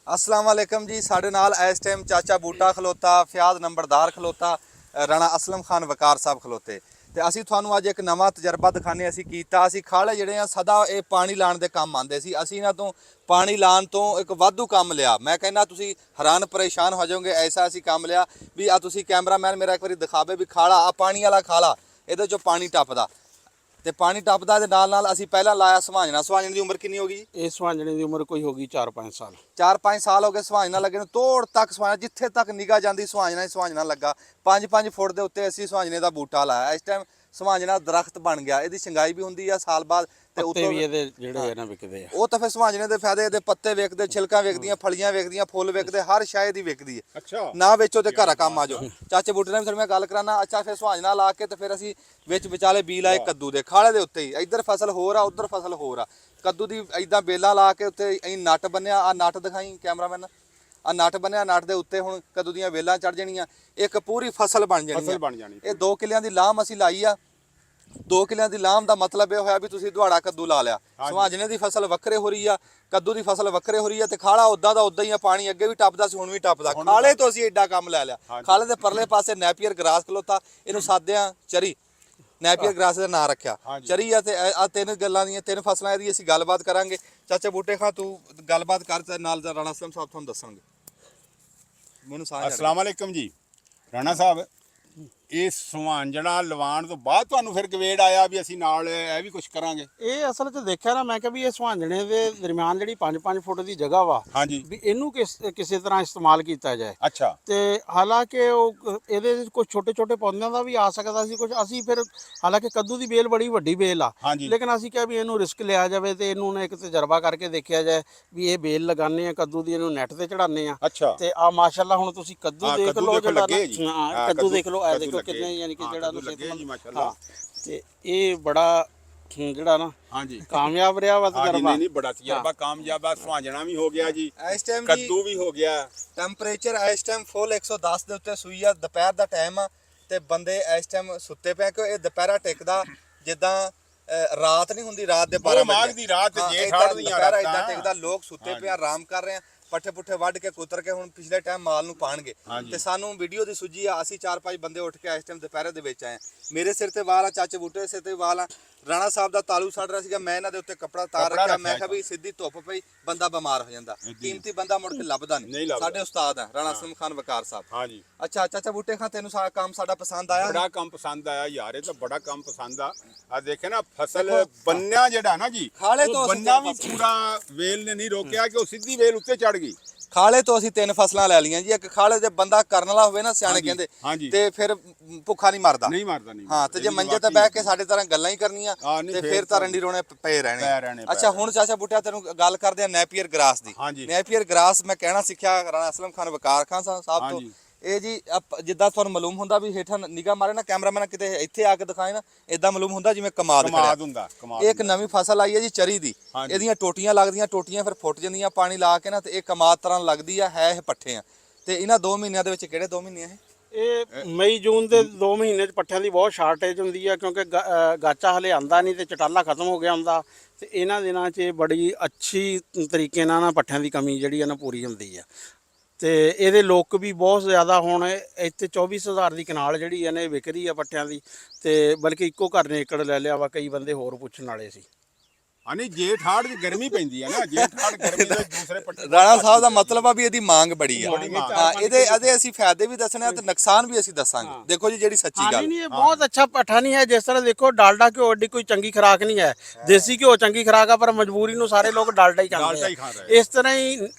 अस्सलाम वालेकुम जी। साढ़े नाल इस टाइम चाचा बूटा खलोता, फयाज नंबरदार खलोता, राणा असलम खान वकार साहब खलोते। ਤੇ ਅਸੀਂ ਤੁਹਾਨੂੰ ਅੱਜ ਇੱਕ ਨਵਾਂ ਤਜਰਬਾ ਦਿਖਾਣੇ ਅਸੀਂ ਕੀਤਾ। ਅਸੀਂ ਖਾਲੇ ਜਿਹੜੇ ਆ ਸਦਾ ਇਹ ਪਾਣੀ ਲਾਣ ਦੇ ਕੰਮ ਆਉਂਦੇ ਸੀ। ਅਸੀਂ ਇਹਨਾਂ ਤੋਂ ਪਾਣੀ ਲਾਣ ਤੋਂ ਇੱਕ ਵਾਧੂ ਕੰਮ ਲਿਆ। ਮੈਂ ਕਹਿੰਦਾ ਤੁਸੀਂ ਹੈਰਾਨ ਪਰੇਸ਼ਾਨ ਹੋ ਜਾਓਗੇ, ਐਸਾ ਅਸੀਂ ਕੰਮ ਲਿਆ ਵੀ ਆ ਤੁਸੀਂ ਕੈਮਰਾਮੈਨ ਮੇਰਾ ਇੱਕ ਵਾਰੀ ਦਿਖਾਵੇ ਵੀ ਖਾਲਾ ਆ ਪਾਣੀ ਵਾਲਾ ਖਾਲਾ, ਇਹਦੇ ਚੋਂ ਪਾਣੀ ਟੱਪਦਾ ਤੇ ਪਾਣੀ ਟੱਪਦਾ ਦੇ ਨਾਲ ਅਸੀਂ ਪਹਿਲਾਂ ਲਾਇਆ ਸੁਹਾਂਜਣਾ। ਸੁਹਾਂਜਣੇ ਦੀ ਉਮਰ ਕਿੰਨੀ ਹੋ ਗਈ? ਇਹ ਸੁਹਾਂਜਣੇ ਦੀ ਉਮਰ ਕੋਈ ਹੋਗੀ 4-5 ਸਾਲ। 4-5 ਸਾਲ ਹੋ ਗਏ ਸੁਹਾਂਜਣਾ ਲੱਗੇ ਨੂੰ। ਤੋੜ ਤੱਕ ਸੁਹਾਂਜਣਾ, ਜਿੱਥੇ ਤੱਕ ਨਿਗਾਹ ਜਾਂਦੀ ਸੁਹਾਂਜਣਾ ਹੀ ਸੁਹਾਂਜਣਾ ਲੱਗਾ। 5-5 ਫੁੱਟ ਦੇ ਉੱਤੇ ਅਸੀਂ ਸੁਹਾਂਜਣੇ ਦਾ ਬੂਟਾ ਲਾਇਆ। ਇਸ ਟਾਈਮ ਸੁਹਾਂਜਣਾ ਦਰਖਤ ਬਣ ਗਿਆ। ਇਹਦੀ ਸਿੰਗਾਈ ਵੀ ਹੁੰਦੀ ਆ ਸਾਲ ਬਾਅਦ ਤੇ ਉੱਤੇ ਵੀ ਇਹਦੇ ਜਿਹੜੇ ਇਹਨਾਂ ਵਿਕਦੇ ਆ। ਉਹ ਤਾਂ ਫਿਰ ਸੁਹਾਂਜਣੇ ਦੇ ਫਾਇਦੇ, ਇਹਦੇ ਪੱਤੇ ਵਿਕਦੇ, ਛਿਲਕਾਂ ਵਿਕਦੀਆਂ, ਫਲੀਆਂ ਵਿਕਦੀਆਂ, ਫੁੱਲ ਵਿਕਦੇ, ਹਰ ਸ਼ਾਇ ਦੀ ਵਿਕਦੀ ਹੈ। ਅੱਛਾ, ਨਾ ਵੇਚੋ ਤੇ ਘਰ ਕੰਮ ਆ ਜਾਓ। ਚਾਚੇ ਬੂਟੇ ਨਾਲ ਫਿਰ ਮੈਂ ਗੱਲ ਕਰਾਨਾ। ਅੱਛਾ, ਫਿਰ ਸੁਹਾਂਜਣਾ ਲਾ ਕੇ ਤੇ ਫਿਰ ਅਸੀਂ ਵਿੱਚ ਵਿਚਾਲੇ ਬੀ ਲਾਏ ਕੱਦੂ ਦੇ ਖਾਲੇ ਦੇ ਉੱਤੇ ਹੀ। ਇੱਧਰ ਫਸਲ ਹੋਰ ਆ, ਉੱਧਰ ਫਸਲ ਹੋਰ ਆ। ਕੱਦੂ ਦੀ ਇਦਾਂ ਬੇਲਾਂ ਲਾ ਕੇ ਉੱਤੇ ਅਸੀਂ ਨੱਟ ਬੰਨਿਆ। ਆ ਨੱਟ ਦਿਖਾਈ ਕੈਮਰਾਮੈਨ, ਆ ਨੱਟ ਬੰਨਿਆ। ਨੱਟ ਦੇ ਉੱਤੇ ਹੁਣ ਕੱਦੂ ਦੀਆਂ ਵੇਲਾਂ ਚੜ ਜਾਣੀਆਂ, ਇੱਕ ਪੂਰੀ ਫਸਲ ਬਣ ਜਾਣੀ। ਇਹ 2 ਕਿੱਲਿਆਂ ਦੀ ਲਾਮ ਅਸੀਂ ਲਾਈ ਆ। 2 ਕਿੱਲਿਆਂ ਦੀ ਲਾਮ ਦਾ ਮਤਲਬ ਇਹ ਹੋਇਆ ਵੀ ਤੁਸੀਂ ਦੁਹਾੜਾ ਕੱਦੂ ਲਾ ਲਿਆ। ਸੁਹਾਂਜਣੇ ਦੀ ਫਸਲ ਵੱਖਰੇ ਹੋ ਰਹੀ ਆ, ਕੱਦੂ ਦੀ ਫਸਲ ਵੱਖਰੇ ਹੋ ਰਹੀ ਆ ਤੇ ਖਾਲਾ ਉਦਾਂ ਦਾ ਉਦਾਂ ਹੀ ਆ। ਪਾਣੀ ਅੱਗੇ ਵੀ ਟੱਪਦਾ ਸੀ, ਹੁਣ ਵੀ ਟੱਪਦਾ। ਖਾਲੇ ਤੋਂ ਅਸੀਂ ਐਡਾ ਕੰਮ ਲੈ ਲਿਆ। ਖਾਲੇ ਦੇ ਪਰਲੇ ਪਾਸੇ ਨੈਪੀਅਰ ਗਰਾਸ ਖਲੋਤਾ, ਇਹਨੂੰ ਸਾਦਿਆਂ ਚਰੀ, ਨੈਪੀਅਰ ਗਰਾਸ ਦਾ ਨਾਂ ਰੱਖਿਆ ਚਰੀ ਆ। ਤੇ ਆ 3 ਗੱਲਾਂ ਦੀਆਂ 3 ਫਸਲਾਂ ਇਹਦੀ ਅਸੀਂ ਗੱਲਬਾਤ ਕਰਾਂਗੇ। ਚਾਚਾ ਬੂਟੇ ਖਾਂ ਤੂੰ ਗੱਲਬਾਤ ਕਰ ਤੇ ਨਾਲ ਰਾਣਾ ਅਸਲਮ ਸਾਹਿਬ ਤੁਹਾਨੂੰ ਦੱਸਣਗੇ। ਮੈਨੂੰ ਸਾਂਝ अस्सलाम वालेकुम जी। राणा साहब, ਇਹ ਸੁਹਾਂਜਣਾ ਲਵਾਉਣ ਤੋਂ ਬਾਅਦ ਤੁਹਾਨੂੰ ਫਿਰ ਗਵੇੜ ਆਇਆ ਵੀ ਅਸੀਂ ਨਾਲ ਇਹ ਵੀ ਕੁਝ ਕਰਾਂਗੇ? ਇਹ ਅਸਲ 'ਚ ਦੇਖਿਆ ਨਾ, ਮੈਂ ਕਿਹਾ ਵੀ ਇਹ ਸੁਹਾਂਜਣੇ ਦੇ ਦਰਮਿਆਨ ਜਿਹੜੀ 5-5 ਫੁੱਟ ਦੀ ਜਗ੍ਹਾ ਵਾ, ਹਾਂਜੀ, ਵੀ ਇਹਨੂੰ ਕਿਸੇ ਤਰ੍ਹਾਂ ਇਸਤੇਮਾਲ ਕੀਤਾ ਜਾਏ। ਅੱਛਾ। ਤੇ ਹਾਲਾਂਕਿ ਉਹ ਇਹਦੇ ਵਿੱਚ ਕੁਝ ਛੋਟੇ ਪੌਦਿਆਂ ਦਾ ਵੀ ਆ ਸਕਦਾ ਸੀ ਕੁਝ। ਅਸੀਂ ਫਿਰ ਹਾਲਾਂਕਿ ਕੱਦੂ ਦੀ ਬੇਲ ਬੜੀ ਵੱਡੀ ਬੇਲ ਆ, ਲੇਕਿਨ ਅਸੀਂ ਕਿਹਾ ਵੀ ਇਹਨੂੰ ਰਿਸਕ ਲਿਆ ਜਾਵੇ ਤੇ ਇਹਨੂੰ ਇੱਕ ਤਜਰਬਾ ਕਰਕੇ ਦੇਖਿਆ ਜਾਏ ਵੀ ਇਹ ਬੇਲ ਲਗਾਉਂਦੇ ਆ ਕੱਦੂ ਦੀ, ਇਹਨੂੰ ਨੈਟ ਤੇ ਚੜਾਉਂਦੇ ਆ। ਅੱਛਾ। ਤੇ ਆ ਮਾਸ਼ਾਅੱਲਾ ਹੁਣ ਤੁਸੀਂ ਕੱਦੂ ਦੇਖ ਲਓ, ਜਿਹੜਾ ਕੱਦੂ ਦੇਖ ਲਓ, ਇਹ ਦੇਖੋ ਕਿੰਨੇ ਯਾਨੀ ਕਿ ਜਿਹੜਾ ਮਾਸ਼ਾਅੱਲਾ। ਤੇ ਇਹ ਬੜਾ ਜਿਹੜਾ ਨਾ ਹਾਂਜੀ ਕਾਮਯਾਬ ਰਿਹਾ ਵਾ ਤਜਰਬਾ। ਨਹੀਂ ਬੜਾ ਤਜਰਬਾ ਕਾਮਯਾਬ ਆ। ਸੁਹਾਂਜਣਾ ਵੀ ਹੋ ਗਿਆ ਜੀ, ਇਸ ਟਾਈਮ ਕੱਦੂ ਵੀ ਹੋ ਗਿਆ। ਟੈਂਪਰੇਚਰ ਇਸ ਟਾਈਮ ਫੁੱਲ 110 ਦੇ ਉੱਤੇ ਸੂਈ ਆ। ਦੁਪਹਿਰ ਦਾ ਟਾਈਮ ਆ ਤੇ ਬੰਦੇ ਇਸ ਟਾਈਮ ਸੁੱਤੇ ਪਏ ਕਿ ਇਹ ਦੁਪਹਿਰਾ ਟਿਕਦਾ ਜਿੱਦਾਂ ਰਾਤ ਨਹੀਂ ਹੁੰਦੀ, ਰਾਤ ਦੇ 12 ਵਜੇ ਦੀ ਰਾਤ ਜੇਠ ਹਾੜ ਦੀਆਂ ਰਾਤਾਂ ਇਦਾਂ ਟਿਕਦਾ। ਲੋਕ ਸੁੱਤੇ ਪਏ ਆਰਾਮ ਕਰ ਰਹੇ ਆ, ਪੱਠੇ ਪੁੱਠੇ ਵੱਢ ਕੇ ਕੁਤਰ ਕੇ ਹੁਣ ਪਿਛਲੇ ਟਾਈਮ ਮਾਲ ਨੂੰ ਪਾਣਗੇ। ਤੇ ਸਾਨੂੰ ਵੀਡੀਓ ਦੀ ਸੁਝੀ ਆ। ਅਸੀਂ 4-5 ਬੰਦੇ ਉੱਠ ਕੇ ਇਸ ਟਾਈਮ ਦੁਪਹਿਰੇ ਦੇ ਵਿੱਚ ਆਏ। ਮੇਰੇ ਸਿਰ ਤੇ ਵਾਲ ਆ, ਚਾਚੇ ਬੂਟੇ ਦੇ ਸਿਰ ਤੇ ਵਾਲ ਆ। ਰਾਣਾ ਸਾਹਿਬ ਦਾ ਤਾਲੂ ਸੜ ਰਿਹਾ ਸੀਗਾ, ਮੈਂ ਇਹਨਾਂ ਦੇ ਉੱਤੇ ਕੱਪੜਾ ਤਾਰ ਰੱਖਿਆ। ਮੈਂ ਕਿਹਾ ਵੀ ਸਿੱਧੀ ਧੁੱਪ ਪਈ ਬੰਦਾ ਬਿਮਾਰ ਹੋ ਜਾਂਦਾ, ਕੀਮਤੀ ਬੰਦਾ ਮੁੜ ਕੇ ਲੱਭਦਾ ਨਹੀਂ। ਸਾਡੇ ਉਸਤਾਦ ਆ ਰਾਣਾ ਅਸਲਮ ਖਾਨ ਵਕਾਰ ਸਾਹਿਬ। ਹਾਂਜੀ। ਅੱਛਾ ਚਾਚਾ ਬੂਟੇ ਖਾਂ, ਤੈਨੂੰ ਕੰਮ ਸਾਡਾ ਪਸੰਦ ਆਇਆ? ਬੜਾ ਕੰਮ ਪਸੰਦ ਆਇਆ ਯਾਰ, ਇਹ ਤਾਂ ਬੜਾ ਕੰਮ ਪਸੰਦ ਆ ਦੇਖੇ ਨਾ ਫਸਲ ਬੰਨਿਆ ਜਿਹੜਾ ਨਾ ਜੀ, ਖਾਲੇ ਤੋਂ ਬੰਨਾ ਵੀ ਪੂਰਾ ਵੇਲ ਨੇ ਨਹੀਂ ਰੋਕਿਆ ਕਿ ਉਹ ਸਿੱਧੀ ਵੇਲ ਉੱਤੇ ਚੜ ਗਈ। ਖਾਲੇ ਤੋਂ ਅਸੀਂ 3 ਫਸਲਾਂ ਲੈ ਲਈਆਂ ਜੀ। ਇੱਕ ਖਾਲੇ ਦੇ ਬੰਦਾ ਕਰਨ ਵਾਲਾ ਹੋਵੇ ਨਾ, ਸਿਆਣੇ ਕਹਿੰਦੇ, ਤੇ ਫਿਰ ਭੁੱਖਾ ਨਹੀਂ ਮਰਦਾ। ਹਾਂ, ਤੇ ਜੇ ਮੰਜੇ ਤੇ ਬਹਿ ਕੇ ਸਾਡੇ ਤਰ੍ਹਾਂ ਗੱਲਾਂ ਹੀ ਕਰਨੀਆਂ ਤੇ ਫਿਰ ਤਾਂ ਰੰਡੀ ਰੋਣੇ ਪਏ ਰਹਿਣੇ। ਅੱਛਾ, ਹੁਣ ਚਾਚਾ ਬੂਟਿਆ ਤੈਨੂੰ ਗੱਲ ਕਰਦੇ ਆ ਨੈਪੀਅਰ ਗਰਾਸ ਦੀ। ਨੈਪੀਅਰ ਗਰਾਸ ਮੈਂ ਕਹਿਣਾ ਸਿੱਖਿਆ ਰਾਣਾ ਅਸਲਮ ਖਾਨ ਵਕਾਰ ਖਾਨ ਸਾਹਿਬ ਤੋਂ। ਇਹ ਜੀ ਜਿੱਦਾਂ ਤੁਹਾਨੂੰ ਮਾਲੂਮ ਹੁੰਦਾ ਵੀ ਹੇਠਾਂ ਨਿਗਾਹ ਮਾਰੇ ਨਾ ਕੈਮਰਾਮੈਨ, ਕਿਤੇ ਇੱਥੇ ਆ ਕੇ ਦਿਖਾਏ ਨਾ, ਇਦਾਂ ਮਾਲੂਮ ਹੁੰਦਾ ਜਿਵੇਂ ਕਮਾਦ ਹੁੰਦਾ। ਇਹ ਇੱਕ ਨਵੀਂ ਫਸਲ ਆਈ ਹੈ ਜੀ ਚਰੀ ਦੀ। ਇਹਦੀਆਂ ਟੋਟੀਆਂ ਲੱਗਦੀਆਂ, ਟੋਟੀਆਂ ਫਿਰ ਫੁੱਟ ਜਾਂਦੀਆਂ ਪਾਣੀ ਲਾ ਕੇ ਨਾ, ਤੇ ਇਹ ਕਮਾਦ ਤਰ੍ਹਾਂ ਲੱਗਦੀ ਆ। ਹੈ ਇਹ ਪੱਠੇ ਆ। ਤੇ ਇਹਨਾਂ 2 ਮਹੀਨਿਆਂ ਦੇ ਵਿੱਚ, ਕਿਹੜੇ 2 ਮਹੀਨੇ ਇਹ ਮਈ ਜੂਨ ਦੇ 2 ਮਹੀਨੇ 'ਚ ਪੱਠਿਆਂ ਦੀ ਬਹੁਤ ਸ਼ਾਰਟੇਜ ਹੁੰਦੀ ਆ, ਕਿਉਂਕਿ ਗਾਚਾ ਹਲੇ ਆਂਦਾ ਨਹੀਂ ਤੇ ਚਟਾਲਾ ਖਤਮ ਹੋ ਗਿਆ ਹੁੰਦਾ। ਤੇ ਇਹਨਾਂ ਦਿਨਾਂ 'ਚ ਬੜੀ ਅੱਛੀ ਤਰੀਕੇ ਨਾਲ ਪੱਠਿਆਂ ਦੀ ਕਮੀ ਜਿਹੜੀ ਆ ਨਾ ਪੂਰੀ ਹੁੰਦੀ ਆ। ਤੇ ਇਹਦੇ ਲੋਕ ਵੀ ਬਹੁਤ ਜ਼ਿਆਦਾ ਹੁਣ ਇੱਥੇ 24,000 ਦੀ ਕਨਾਲ ਜਿਹੜੀ ਆ ਨੇ ਵਿਕ ਰਹੀ ਆ ਪੱਠਿਆਂ ਦੀ। ਤੇ ਬਲਕਿ ਇੱਕੋ ਘਰ ਨੇ ਏਕੜ ਲੈ ਲਿਆ ਵਾ, ਕਈ ਬੰਦੇ ਹੋਰ ਪੁੱਛਣ ਵਾਲੇ ਸੀ। ਨਹੀਂ, ਜੇਠ ਹਾੜ ਦੀ ਗਰਮੀ ਪੈਂਦੀ ਆ ਨਾ, ਜੇਠ ਹਾੜ ਗਰਮੀ ਦੇ ਦੂਸਰੇ ਪੱਠੇ। ਰਾਣਾ ਸਾਹਿਬ ਦਾ ਮਤਲਬ ਆ ਵੀ ਇਹਦੀ ਮੰਗ ਬੜੀ ਆ। ਹਾਂ, ਇਹਦੇ ਅਸੀਂ ਫਾਇਦੇ ਵੀ ਦੱਸਣੇ ਆ ਤੇ ਨੁਕਸਾਨ ਵੀ ਅਸੀਂ ਦੱਸਾਂਗੇ। ਦੇਖੋ ਜੀ ਜਿਹੜੀ ਸੱਚੀ ਗੱਲ, ਨਹੀਂ ਇਹ ਬਹੁਤ ਅੱਛਾ ਪੱਠਾ ਨਹੀਂ ਹੈ। ਜਿਸ ਤਰ੍ਹਾਂ ਦੇਖੋ ਡਾਲਡਾ ਘਿਓ ਏਡੀ ਕੋਈ ਚੰਗੀ ਖੁਰਾਕ ਨਹੀਂ ਹੈ, ਦੇਸੀ ਘਿਓ ਚੰਗੀ ਖੁਰਾਕ ਆ, ਪਰ ਮਜਬੂਰੀ ਨੂੰ ਸਾਰੇ ਲੋਕ ਡਾਲਡਾ ਹੀ ਖਾਂਦੇ ਆ। ਇਸ ਤਰ੍ਹਾਂ ਹੀ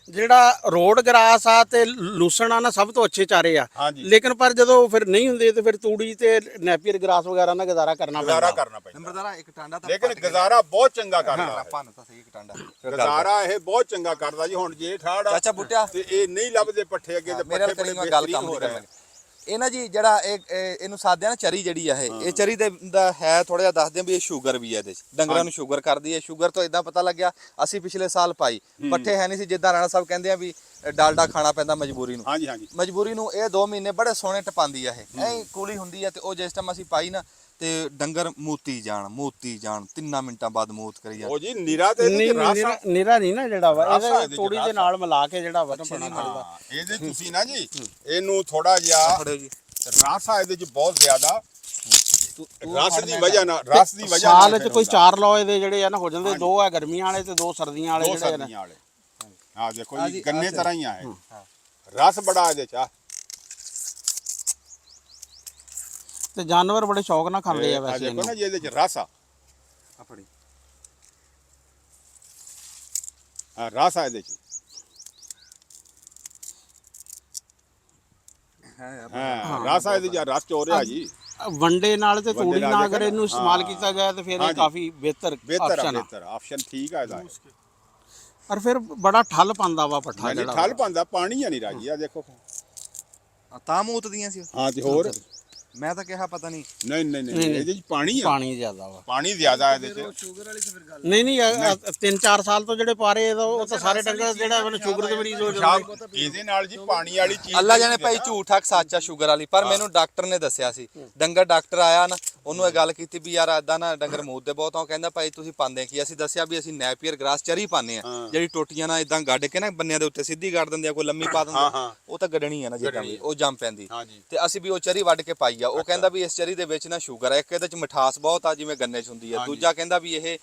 ਜਿਹੜਾ ਰੋਡ ਗਰਾਸ ਆ ਤੇ ਲੂਸਣ ਆ ਨਾ, ਸਭ ਤੋਂ ਅੱਛੇ ਚਾਰੇ ਆ। ਲੇਕਿਨ ਪਰ ਜਦੋਂ ਫਿਰ ਨਹੀਂ ਹੁੰਦੇ ਤੇ ਫਿਰ ਤੂੜੀ ਤੇ ਨੈਪੀਅਰ ਗਰਾਸ ਵਗੈਰਾ ਨਾਲ ਗੁਜ਼ਾਰਾ ਕਰਨਾ ਪੈਂਦਾ। ਨੰਬਰਦਾਰਾ ਇੱਕ ਟਾਂਡਾ ਤਾਂ ਲੇਕਿਨ ਗੁਜ਼ਾਰਾ ਬਹੁਤ ਚੰਗਾ ਕਰਦਾ। ਭੰਨ ਤਾਂ ਸਹੀ ਇੱਕ ਟਾਂਡਾ ਗੁਜ਼ਾਰਾ ਇਹ ਬਹੁਤ ਚੰਗਾ ਕਰਦਾ ਜੀ। ਹੁਣ ਜੇ ਠਾੜਾ ਚਾਚਾ ਬੁੱਟਿਆ ਤੇ ਇਹ ਨਹੀਂ ਲੱਭਦੇ ਪੱਠੇ ਅੱਗੇ, ਤੇ ਮੇਰੇ ਨਾਲ ਮੈਂ ਗੱਲ ਕੰਮ ਦੀ ਕਰਾਂਗੇ। ਇਹ ਨਾ ਜੀ ਜਿਹੜਾ ਇਹਨੂੰ ਸਾਦੇ ਆ ਨਾ ਚਰੀ ਜਿਹੜੀ ਆ, ਇਹ ਚਰੀ ਦਾ ਹੈ ਥੋੜਾ ਜਿਹਾ ਦੱਸਦੇ ਆ ਵੀ ਇਹ ਸ਼ੂਗਰ ਵੀ ਹੈ ਇਹਦੇ ਚ, ਡੰਗਰਾਂ ਨੂੰ ਸ਼ੂਗਰ ਕਰਦੀ ਹੈ। ਸ਼ੂਗਰ ਤੋਂ ਇਦਾਂ ਪਤਾ ਲੱਗਿਆ, ਅਸੀਂ ਪਿਛਲੇ ਸਾਲ ਪਾਈ, ਪੱਠੇ ਹੈ ਨਹੀਂ ਸੀ, ਜਿੱਦਾਂ ਰਾਣਾ ਸਾਹਿਬ ਕਹਿੰਦੇ ਆ ਵੀ ਡਾਲਡਾ ਖਾਣਾ ਪੈਂਦਾ ਮਜਬੂਰੀ ਨੂੰ। ਮਜਬੂਰੀ ਨੂੰ ਇਹ 2 ਮਹੀਨੇ ਬੜੇ ਸੋਹਣੇ ਟਪਾਉਂਦੀ ਆ। ਇਹ ਐਂ ਕੂਲੀ ਹੁੰਦੀ ਆ। ਤੇ ਉਹ ਜਿਸ ਟਾਈਮ ਅਸੀਂ ਪਾਈ ਨਾ, ਤੇ ਡੰਗਰ ਮੋਤੀ ਜਾਣ 3 ਮਿੰਟਾਂ ਬਾਅਦ ਮੂਤ ਕਰੀ ਜਾਣ। ਉਹ ਜੀ ਨਿਰਾ ਤੇ ਇਹਦੇ ਚ ਰਸ ਆ। ਨਿਰਾ ਨਹੀਂ ਨਾ ਜਿਹੜਾ ਵਾ ਰਸ ਆ ਇਹਦੇ ਇਹਦੇ ਚ, ਤੂੜੀ ਦੇ ਰਸ ਨਾਲ ਮਿਲਾ ਕੇ ਜਿਹੜਾ ਵਾ ਨਾ ਬਣਾ ਹਾਂ, ਇਹਦੇ ਤੁਸੀਂ ਨਾ ਜੀ ਇਹਨੂੰ ਥੋੜਾ ਜਿਹਾ ਫੜਿਓ ਜੀ। ਰਸ ਆ ਇਹਦੇ ਚ ਬਹੁਤ ਜ਼ਿਆਦਾ, ਤੂੰ ਰਸ ਦੀ ਵਜ੍ਹਾ ਨਾਲ ਸਾਲ ਚ ਫਿਰ ਕੋਈ ਹੁੰਦਾ। 4 ਲਓ ਇਹਦੇ ਜਿਹੜੇ ਆ ਨਾ ਹੋ ਜਾਂਦੇ, 2 ਆ ਗਰਮੀਆਂ ਵਾਲੇ ਤੇ 2 ਸਰਦੀਆਂ ਵਾਲੇ ਦੋ ਜਿਹੜੇ ਆ ਨਾ। ਸਰਦੀਆਂ ਵਾਲੇ ਹਾਂ ਦੇਖੋ ਆਹ ਜੀ ਜੀ, ਗੰਨੇ ਆਹ ਤਰ੍ਹਾਂ ਹੀ ਆ ਇਹ ਰਸ ਬੜਾ ਇਹਦੇ ਚ ਆ। ਤੇ ਜਾਨਵਰ ਬੜੇ ਸ਼ੌਕ ਨਾਲ ਖਾਂਦੇ ਆ ਵੈਸੇ ਦੇਖੋ ਇਹਨੂੰ। ਨਾ ਜੀ ਇਹਦੇ ਚ ਰਸ ਆ, ਆ ਫੜੀ। ਹਾਂ ਰਸ ਆ ਇਹਦੇ ਚ ਹਾਂ ਰਸ ਆ ਇਹਦੇ ਚ, ਰਸ ਚੋਰਿਆ ਜੀ। ਵੰਡੇ ਨਾਲ ਤੇ ਤੂੜੀ ਨਾਲ ਨਾਲ ਅਗਰ ਦੇਖੋ ਇਹਨੂੰ ਨਾ, ਇਸਤੇਮਾਲ ਹਾਂ। ਕੀਤਾ ਜਾਏ ਤਾਂ ਫਿਰ ਇਹ ਹਾਂਜੀ। ਕਾਫੀ ਬਿਹਤਰ ਬਿਹਤਰ ਆਪਸ਼ਨ ਆ। ਬਿਹਤਰ ਆਪਸ਼ਨ ਠੀਕ ਆ ਇਹਦਾ। ਪਰ ਫਿਰ ਬੜਾ ਠੱਲ ਪਾਉਂਦਾ ਵਾ ਪੱਠਾ ਨਹੀਂ ਜਿਹੜਾ ਠੱਲ ਪਾਉਂਦਾ, ਪਾਣੀ ਆ ਨਹੀਂ ਰਾਜੀ ਆ ਦੇਖੋ। ਤਾਂ ਮੂਤਦੀਆਂ ਸੀ। ਹਾਂ ਤੇ ਹੋਰ ਮੈਂ ਤਾਂ ਕਿਹਾ ਪਤਾ ਨਹੀਂ। ਨਹੀਂ ਨਹੀਂ ਨਹੀਂ ਇਹਦੇ ਚ ਪਾਣੀ ਆ, ਪਾਣੀ ਜ਼ਿਆਦਾ ਵਾ। ਪਾਣੀ ਜ਼ਿਆਦਾ ਇਹਦੇ ਚ। ਨਹੀਂ 3-4 ਸਾਲ ਤੋਂ ਜਿਹੜੇ ਪਾ ਰਹੇ ਉਹ ਤਾਂ ਸਾਰੇ ਡੰਗਰ ਜਿਹੜਾ ਮੈਨੂੰ ਸ਼ੂਗਰ ਦੇ ਮਰੀਜ਼ ਹੋ ਜਾਂਦੇ। ਇਹਦੇ ਨਾਲ ਜੀ ਪਾਣੀ ਵਾਲੀ ਚੀਜ਼ ਅੱਲਾ ਜਾਣੇ ਭਾਈ ਝੂਠ ਆ ਕਿ ਸੱਚ ਆ ਸ਼ੂਗਰ ਵਾਲੀ, ਪਰ ਮੈਨੂੰ ਡਾਕਟਰ ਨੇ ਦੱਸਿਆ ਸੀ। ਡੰਗਰ ਡਾਕਟਰ ਆਇਆ ਨਾ, ਉਹਨੂੰ ਇਹ ਗੱਲ ਕੀਤੀ ਵੀ ਯਾਰ ਏਦਾਂ ਨਾ ਡੰਗਰ ਮੂਤਦੇ ਬਹੁਤ ਆ। ਉਹ ਕਹਿੰਦਾ ਭਾਈ ਤੁਸੀਂ ਪਾਉਂਦੇ ਕੀ? ਅਸੀਂ ਦੱਸਿਆ ਵੀ ਅਸੀਂ ਨੈਪੀਅਰ ਗ੍ਰਾਸ ਚਰੀ ਪਾਉਂਦੇ ਆ, ਜਿਹੜੀ ਟੋਟੀਆਂ ਨਾਲ ਇਦਾਂ ਗੱਡ ਕੇ ਨਾ ਬੰਨਿਆਂ ਦੇ ਉੱਤੇ ਸਿੱਧੀ ਗੱਡ ਦਿੰਦੇ ਆ, ਕੋਈ ਲੰਮੀ ਪਾ ਦਿੰਦੇ, ਉਹ ਤਾਂ ਗੱਡਣੀ ਆ ਨਾ ਜਿੱਦਾਂ ਵੀ ਉਹ ਜੰਮ ਪੈਂਦੀ। ਤੇ ਅਸੀਂ ਵੀ ਉਹ ਚਰੀ ਵੱਢ ਕੇ ਪਾਈ ਆ। ਉਹ ਕਹਿੰਦਾ ਵੀ ਇਸ ਚਰੀ ਦੇ ਵਿੱਚ ਨਾ ਸ਼ੂਗਰ ਹੈ, ਇੱਕ ਇਹਦੇ ਚ ਮਿਠਾਸ ਬਹੁਤ ਆ ਜਿਵੇਂ ਗੰਨੇ ਚ ਹੁੰਦੀ ਆ, ਦੂਜਾ ਕਹਿੰਦਾ ਵੀ ਇਹ